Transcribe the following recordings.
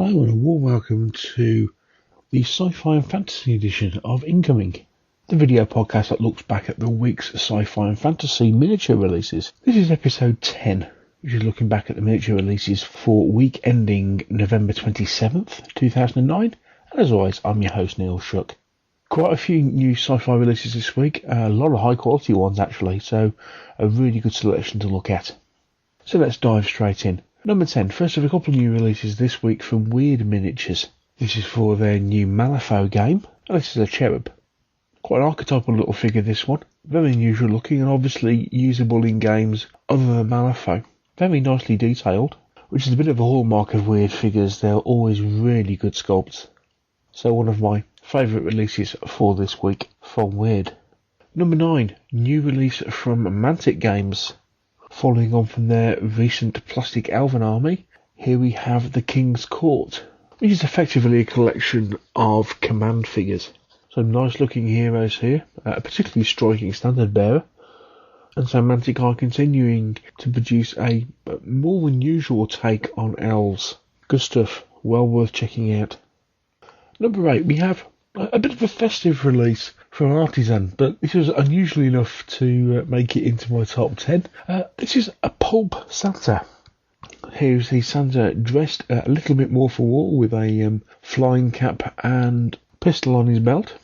Hello and a warm welcome to the Sci-Fi and Fantasy edition of Incoming, the video podcast that looks back at the week's sci-fi and fantasy miniature releases. This is episode 10, which is looking back at the miniature releases for week ending November 27th, 2009. And as always, I'm your host Neil Shook. Quite a few new sci-fi releases this week, a lot of high quality ones actually, so a really good selection to look at. So let's dive straight in. Number 10, first of a couple of new releases this week from Wyrd Miniatures. This is for their new Malifaux game, and this is a cherub. Quite an archetypal little figure, this one. Very unusual looking and obviously usable in games other than Malifaux. Very nicely detailed, which is a bit of a hallmark of Wyrd figures. They're always really good sculpts. So one of my favourite releases for this week from Wyrd. Number 9, new release from Mantic Games. Following on from their recent Plastic Elven Army, here we have the King's Court, which is effectively a collection of command figures. Some nice looking heroes here, a particularly striking standard bearer. And so Mantic are continuing to produce a more unusual take on elves. Good stuff, well worth checking out. Number 8, we have a bit of a festive release from Artisan, but this was unusual enough to make it into my top 10. This is a Pulp Santa. Here's the Santa dressed a little bit more for war with a flying cap and pistol on his belt.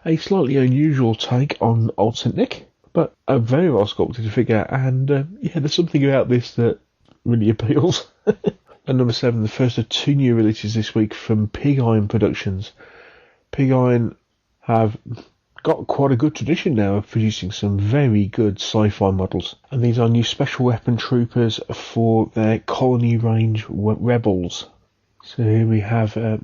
A slightly unusual take on Old St. Nick, but a very well sculpted figure, and there's something about this that really appeals. And number 7, the first of 2 new releases this week from Pig Iron Productions. Pig Iron have got quite a good tradition now of producing some very good sci-fi models, and these are new special weapon troopers for their colony range rebels. So here we have a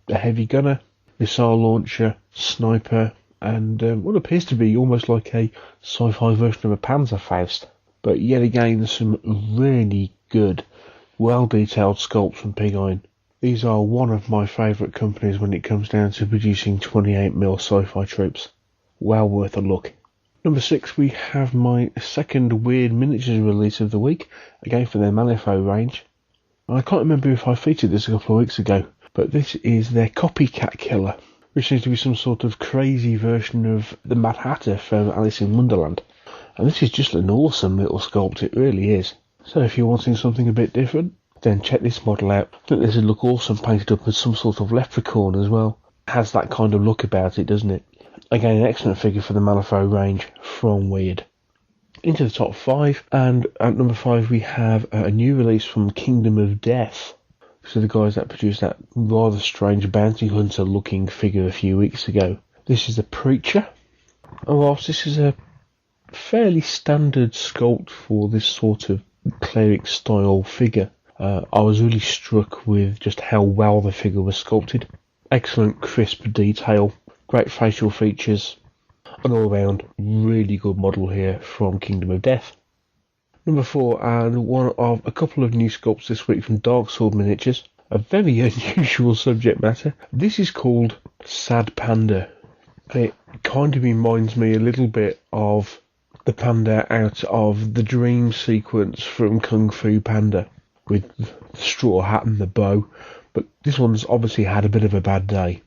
heavy gunner, missile launcher, sniper, and what appears to be almost like a sci-fi version of a Panzerfaust. But yet again, some really good, well-detailed sculpts from Pig Iron. These are one of my favourite companies when it comes down to producing 28mm sci-fi troops. Well worth a look. Number 6, we have my second Wyrd Miniatures release of the week, again for their Malifaux range. I can't remember if I featured this a couple of weeks ago, but this is their Copycat Killer, which seems to be some sort of crazy version of the Mad Hatter from Alice in Wonderland. And this is just an awesome little sculpt, it really is. So if you're wanting something a bit different, then check this model out. I think this would look awesome painted up as some sort of leprechaun as well. It has that kind of look about it, doesn't it? Again, an excellent figure for the Malifaux range from Wyrd. Into the top 5, and at number 5 we have a new release from Kingdom of Death. So the guys that produced that rather strange bounty hunter looking figure a few weeks ago. This is a Preacher. And whilst this is a fairly standard sculpt for this sort of cleric style figure, I was really struck with just how well the figure was sculpted. Excellent crisp detail, great facial features, an all-round really good model here from Kingdom of Death. Number 4, and one of a couple of new sculpts this week from Dark Sword Miniatures. A very unusual subject matter. This is called Sad Panda. It kind of reminds me a little bit of the panda out of the dream sequence from Kung Fu Panda, with the straw hat and the bow, but this one's obviously had a bit of a bad day.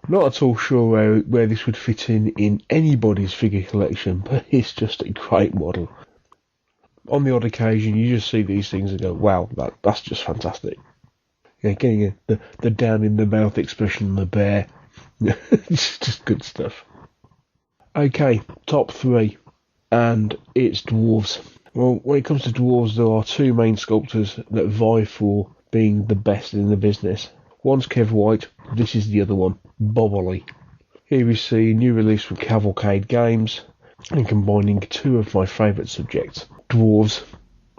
Not at all sure where this would fit in anybody's figure collection, but it's just a great model. On the odd occasion, you just see these things and go, wow, that's just fantastic. Yeah, getting the down in the mouth expression on the bear. It's just good stuff. Okay, top 3, and it's dwarves. Well, when it comes to dwarves, there are 2 main sculptors that vie for being the best in the business. One's Kev White, this is the other one, Bob Ollie. Here we see a new release from Cavalcade Games, and combining 2 of my favourite subjects, dwarves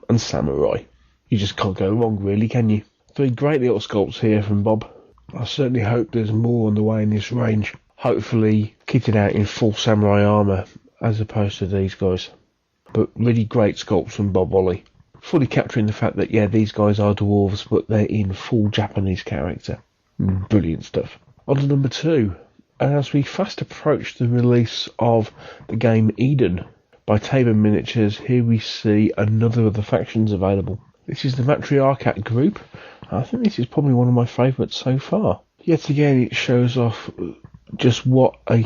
and samurai. You just can't go wrong really, can you? 3 great little sculpts here from Bob. I certainly hope there's more on the way in this range, hopefully kitted out in full samurai armour as opposed to these guys. But really great sculpts from Bob Ollie, fully capturing the fact that these guys are dwarves, but they're in full Japanese character. Brilliant stuff. On to number 2, and as we fast approach the release of the game Eden by Taban Miniatures, here we see another of the factions available. This is the Matriarchat group. I think this is probably one of my favourites so far. Yet again, it shows off just what a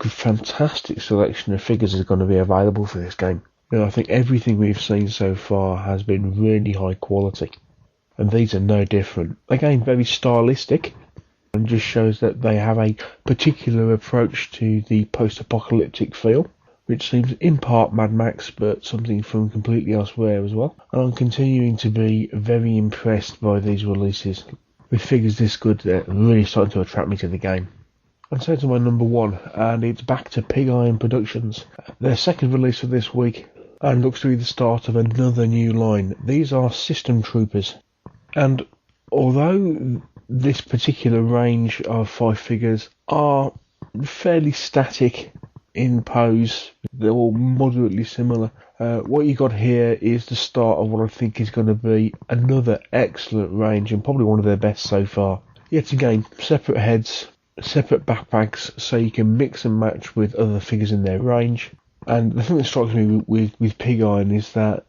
fantastic selection of figures is going to be available for this game. I think everything we've seen so far has been really high quality, and these are no different. Again, very stylistic, and just shows that they have a particular approach to the post-apocalyptic feel, which seems in part Mad Max, but something from completely elsewhere as well. And I'm continuing to be very impressed by these releases. With figures this good, they're really starting to attract me to the game. And so to my number one, and it's back to Pig Iron Productions. Their second release of this week, and looks to be the start of another new line. These are System Troopers. And although this particular range of 5 figures are fairly static in pose, they're all moderately similar. What you got here is the start of what I think is going to be another excellent range, and probably one of their best so far. Yet again, separate heads, separate backpacks, so you can mix and match with other figures in their range. And the thing that strikes me with Pig Iron is that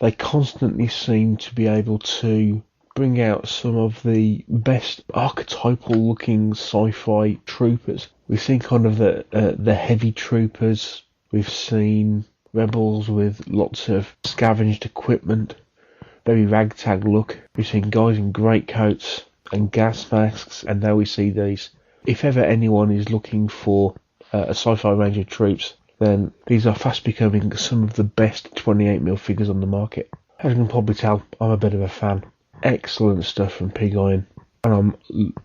they constantly seem to be able to bring out some of the best archetypal looking sci-fi troopers. We've seen kind of the heavy troopers, we've seen rebels with lots of scavenged equipment, very ragtag look. We've seen guys in greatcoats and gas masks, and now we see these. If ever anyone is looking for a sci-fi range of troops, then these are fast becoming some of the best 28mm figures on the market. As you can probably tell, I'm a bit of a fan. Excellent stuff from Pig Iron, and I'm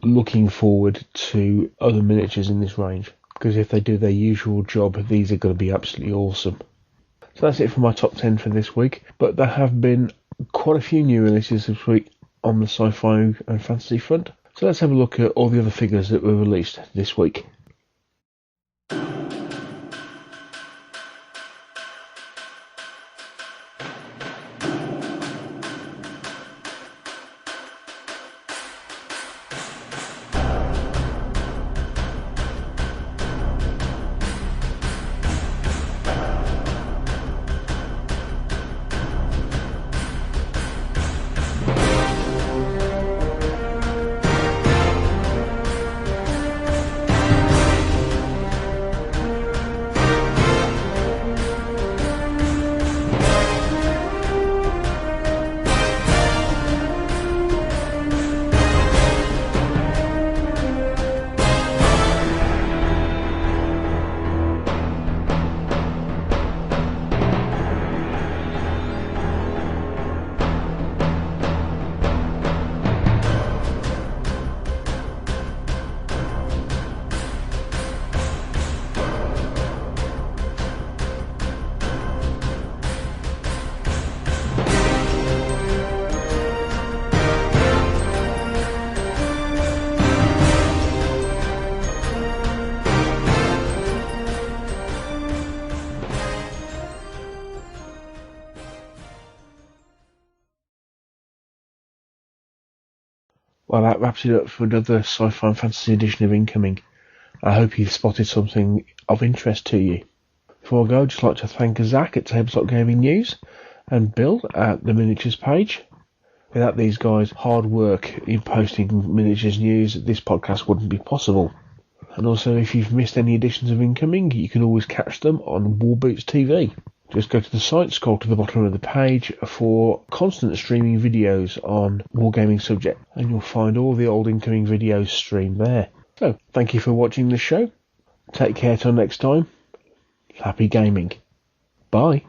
looking forward to other miniatures in this range, because if they do their usual job, these are going to be absolutely awesome. So that's it for my top 10 for this week, but there have been quite a few new releases this week on the sci-fi and fantasy front. So let's have a look at all the other figures that were released this week. Well, that wraps it up for another Sci-Fi and Fantasy edition of Incoming. I hope you've spotted something of interest to you. Before I go, I'd just like to thank Zach at Tabletop Gaming News and Bill at the Miniatures page. Without these guys' hard work in posting miniatures news, this podcast wouldn't be possible. And also, if you've missed any editions of Incoming, you can always catch them on Warboots TV. Just go to the site, scroll to the bottom of the page for constant streaming videos on wargaming subject, and you'll find all the old Incoming videos streamed there. So, thank you for watching the show. Take care till next time. Happy gaming. Bye.